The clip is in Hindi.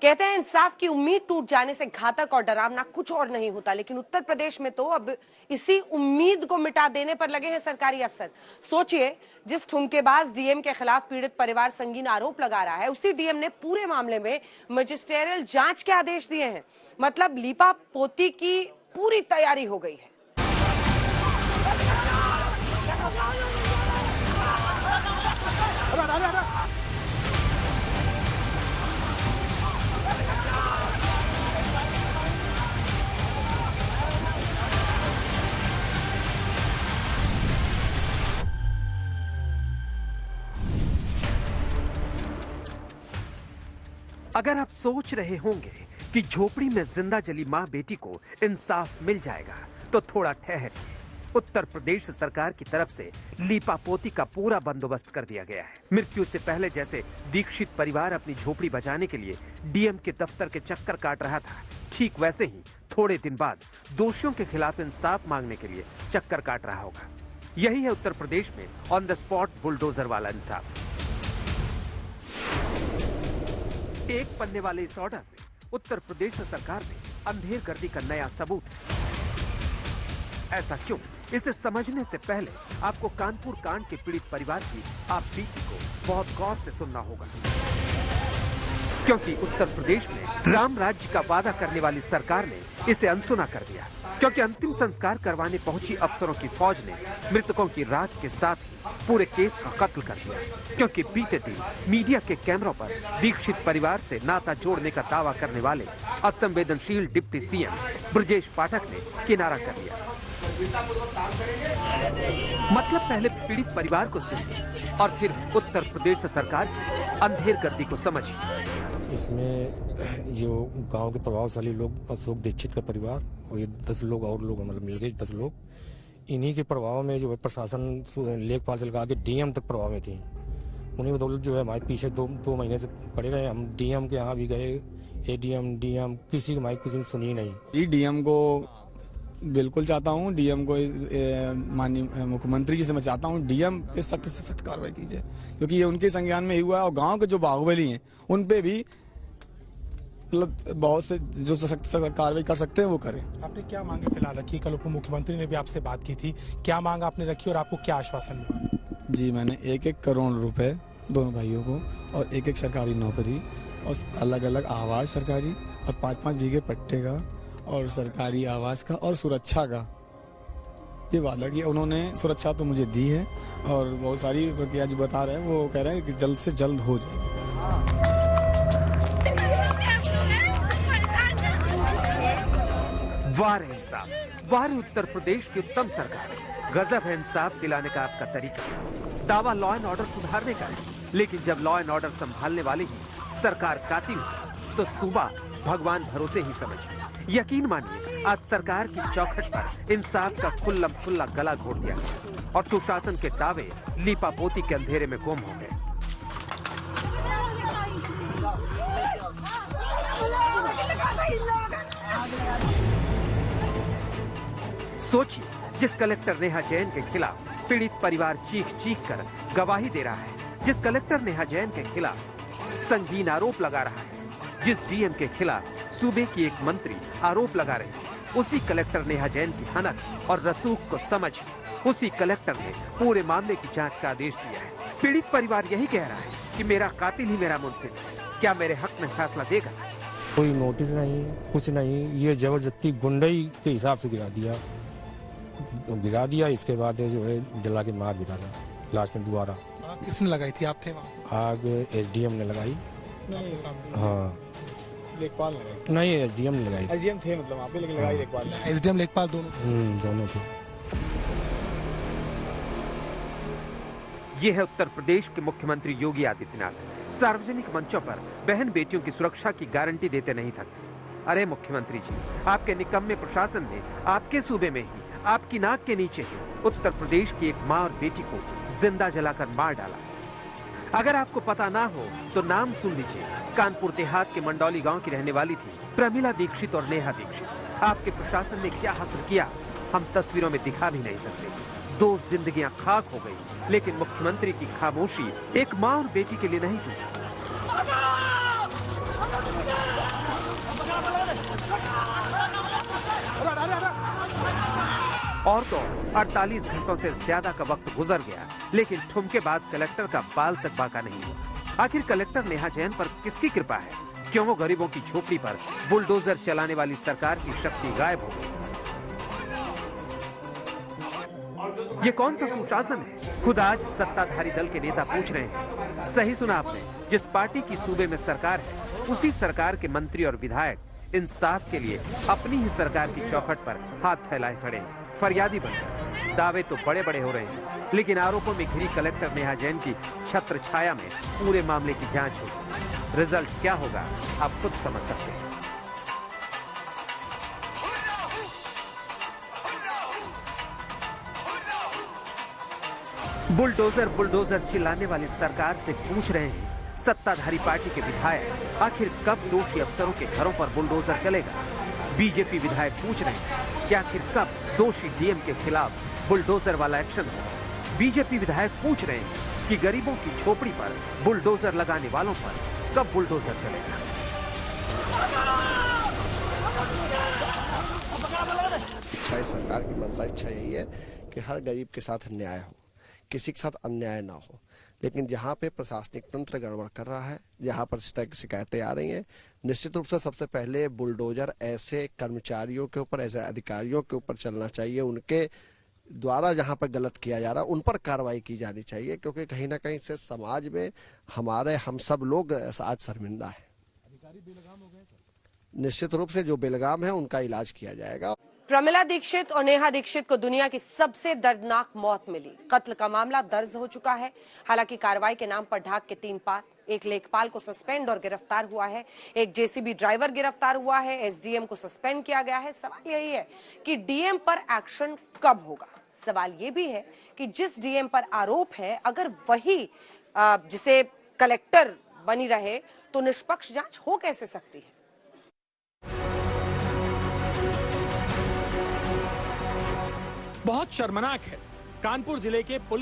कहते हैं इंसाफ की उम्मीद टूट जाने से घातक और डरावना कुछ और नहीं होता, लेकिन उत्तर प्रदेश में तो अब इसी उम्मीद को मिटा देने पर लगे हैं सरकारी अफसर। सोचिए, जिस ठुमकेबाज डीएम के खिलाफ पीड़ित परिवार संगीन आरोप लगा रहा है, उसी डीएम ने पूरे मामले में मजिस्ट्रियल जांच के आदेश दिए हैं। मतलब लीपा पोती की पूरी तैयारी हो गई है। अगर आप सोच रहे होंगे कि झोपड़ी में जिंदा जली मां बेटी को इंसाफ मिल जाएगा, तो थोड़ा ठहरिए। उत्तर प्रदेश सरकार की तरफ से लीपा पोती का पूरा बंदोबस्त कर दिया गया है। मृत्यु से पहले जैसे दीक्षित परिवार अपनी झोपड़ी बचाने के लिए डीएम के दफ्तर के चक्कर काट रहा था, ठीक वैसे ही थोड़े दिन बाद दोषियों के खिलाफ इंसाफ मांगने के लिए चक्कर काट रहा होगा। यही है उत्तर प्रदेश में ऑन द स्पॉट बुलडोजर वाला इंसाफ। एक पन्ने वाले इस ऑर्डर में उत्तर प्रदेश सरकार में अंधेरगर्दी का नया सबूत है। ऐसा क्यों? इसे समझने से पहले आपको कानपुर कांड के पीड़ित परिवार की आप बीती को बहुत गौर से सुनना होगा, क्योंकि उत्तर प्रदेश में राम राज्य का वादा करने वाली सरकार ने इसे अनसुना कर दिया। क्योंकि अंतिम संस्कार करवाने पहुंची अफसरों की फौज ने मृतकों की राख के साथ ही पूरे केस का कत्ल कर दिया। क्योंकि बीते दिन मीडिया के कैमरों पर दीक्षित परिवार से नाता जोड़ने का दावा करने वाले असंवेदनशील डिप्टी सीएम ब्रजेश पाठक ने किनारा कर लिया। मतलब पहले पीड़ित परिवार को सुनिए और फिर उत्तर प्रदेश सरकार की अंधेरगर्दी को समझिए। इसमें जो गांव के प्रभावशाली लोग, अशोक दीक्षित का परिवार और ये 10 लोग और लोग मतलब मिल गए 10 लोग, इन्हीं के प्रभाव में जो है प्रशासन लेखपाल से लगा के डीएम तक प्रभाव में थी। उन्हीं बदौलत जो है हमारे पीछे दो महीने से पड़े रहे। हम डीएम के यहाँ भी गए, एडीएम डीएम किसी की माइक किसी ने सुनी नहीं। जी डीएम को बिल्कुल चाहता हूँ, डीएम को माननीय मुख्यमंत्री जी से मैं चाहता हूँ डीएम पे सख्त से सख्त कार्रवाई कीजिए, क्योंकि ये उनके संज्ञान में ही हुआ है। और गांव के जो बाहुबली हैं उन पे भी मतलब बहुत से जो सख्त कार्रवाई कर सकते हैं वो करें। आपने क्या मांगे फिलहाल रखी? कल उप मुख्यमंत्री ने भी आपसे बात की थी, क्या मांग आपने रखी और आपको क्या आश्वासन मिला? जी मैंने 1-1 करोड़ रुपए दोनों भाइयों को और 1-1 सरकारी नौकरी और अलग अलग आवास सरकारी और 5-5 बीघे पट्टे का और सरकारी आवास का और सुरक्षा का ये वादा किया उन्होंने। सुरक्षा तो मुझे दी है और बहुत सारी प्रक्रिया जो बता रहे हैं वो कह रहे हैं कि जल्द से जल्द हो जाए। वाह रे इंसाफ, वाह रे उत्तर प्रदेश की उत्तम सरकार। गजब है इंसाफ दिलाने का आपका तरीका। दावा लॉ एंड ऑर्डर सुधारने का है, लेकिन जब लॉ एंड ऑर्डर संभालने वाली ही सरकार कातिल हो तो सूबा भगवान भरोसे ही समझिए। यकीन मानिए, आज सरकार की चौखट पर इंसाफ का खुल्लम खुल्ला गला घोट दिया गया और सुशासन के दावे लीपा पोती के अंधेरे में गुम हो गए। सोचिए, जिस कलेक्टर नेहा जैन के खिलाफ पीड़ित परिवार चीख चीख कर गवाही दे रहा है, जिस कलेक्टर नेहा जैन के खिलाफ संगीन आरोप लगा रहा है, जिस डीएम के खिलाफ सूबे की एक मंत्री आरोप लगा रही है, उसी कलेक्टर नेहा जैन की हनक और रसूख को समझ उसी कलेक्टर ने पूरे मामले की जांच का आदेश दिया है। पीड़ित परिवार यही कह रहा है कि मेरा कातिल ही मेरा मुंसिफ है, क्या मेरे हक में फैसला देगा? कोई नोटिस नहीं, कुछ नहीं, ये जबरदस्ती गुंडई के हिसाब से गिरा दिया। इसके बाद जो है जला के मार भी डाला लास्ट में दोबारा। किसने लगाई थी? आप थे वहाँ? आग एसडीएम ने लगाई। हाँ लेखपाल लगाई? नहीं, एसडीएम ने लगाई। एसडीएम थे मतलब वहाँ पे, लेकिन लगाई लेखपाल ने। एसडीएम लेखपाल दोनों थे। ये है उत्तर प्रदेश के मुख्यमंत्री योगी आदित्यनाथ। सार्वजनिक मंचों पर बहन बेटियों की सुरक्षा की गारंटी देते नहीं थकते। अरे मुख्यमंत्री जी, आपके निकम्मे प्रशासन ने आपके सूबे में ही आपकी नाक के नीचे ही उत्तर प्रदेश की एक मां और बेटी को जिंदा जलाकर मार डाला। अगर आपको पता ना हो तो नाम सुन लीजिए। कानपुर देहात के मंडौली गांव की रहने वाली थी प्रमिला दीक्षित और नेहा दीक्षित। आपके प्रशासन ने क्या हासिल किया हम तस्वीरों में दिखा भी नहीं सकते। 2 जिंदगियां खाक हो गई, लेकिन मुख्यमंत्री की खामोशी एक मां और बेटी के लिए नहीं टूटी। और तो 48 घंटों से ज्यादा का वक्त गुजर गया, लेकिन ठुमकेबाज कलेक्टर का बाल तक बाका नहीं हुआ। आखिर कलेक्टर नेहा जैन पर किसकी कृपा है? क्यों वो गरीबों की झोपड़ी पर बुलडोजर चलाने वाली सरकार की शक्ति गायब हो गई? ये कौन सा सुशासन है? खुद आज सत्ताधारी दल के नेता पूछ रहे हैं। सही सुना आपने, जिस पार्टी की सूबे में सरकार है, उसी सरकार के मंत्री और विधायक इंसाफ के लिए अपनी ही सरकार की चौखट पर हाथ फैलाए खड़े हैं, फरियादी बनकर। दावे तो बड़े बड़े हो रहे हैं, लेकिन आरोपों में घिरी कलेक्टर नेहा जैन की छत्र छाया में पूरे मामले की जांच होगी। रिजल्ट क्या होगा आप खुद समझ सकते हैं। बुलडोजर बुलडोजर चिल्लाने वाली सरकार से पूछ रहे हैं सत्ताधारी पार्टी के विधायक, आखिर कब दोषी अफसरों के घरों पर बुलडोजर चलेगा? बीजेपी विधायक पूछ रहे हैं कि आखिर कब दोषी डीएम के खिलाफ बुलडोजर वाला एक्शन होगा? बीजेपी विधायक पूछ रहे हैं कि गरीबों की झोपड़ी पर बुलडोजर लगाने वालों पर कब बुलडोजर चलेगा? इच्छा सरकार की मंशा इच्छा यही है कि हर गरीब के साथ न्याय हो, किसी के साथ अन्याय ना हो। लेकिन जहाँ पे प्रशासनिक तंत्र गड़बड़ कर रहा है, जहाँ पर इस तरह की शिकायतें आ रही हैं, निश्चित रूप से सबसे पहले बुलडोजर ऐसे कर्मचारियों के ऊपर, ऐसे अधिकारियों के ऊपर चलना चाहिए। उनके द्वारा जहाँ पर गलत किया जा रहा है उन पर कार्रवाई की जानी चाहिए, क्योंकि कहीं ना कहीं से समाज में हम सब लोग आज शर्मिंदा है। निश्चित रूप से जो बेलगाम है उनका इलाज किया जाएगा। प्रमिला दीक्षित और नेहा दीक्षित को दुनिया की सबसे दर्दनाक मौत मिली। कत्ल का मामला दर्ज हो चुका है। हालांकि कार्रवाई के नाम पर ढाक के 3 पात, एक लेखपाल को सस्पेंड और गिरफ्तार हुआ है, एक जेसीबी ड्राइवर गिरफ्तार हुआ है, एसडीएम को सस्पेंड किया गया है। सवाल यही है कि डीएम पर एक्शन कब होगा? सवाल ये भी है कि जिस डीएम पर आरोप है, अगर वही जिसे कलेक्टर बनी रहे तो निष्पक्ष जांच हो कैसे सकती है? बहुत शर्मनाक है, कानपुर जिले के पुलिस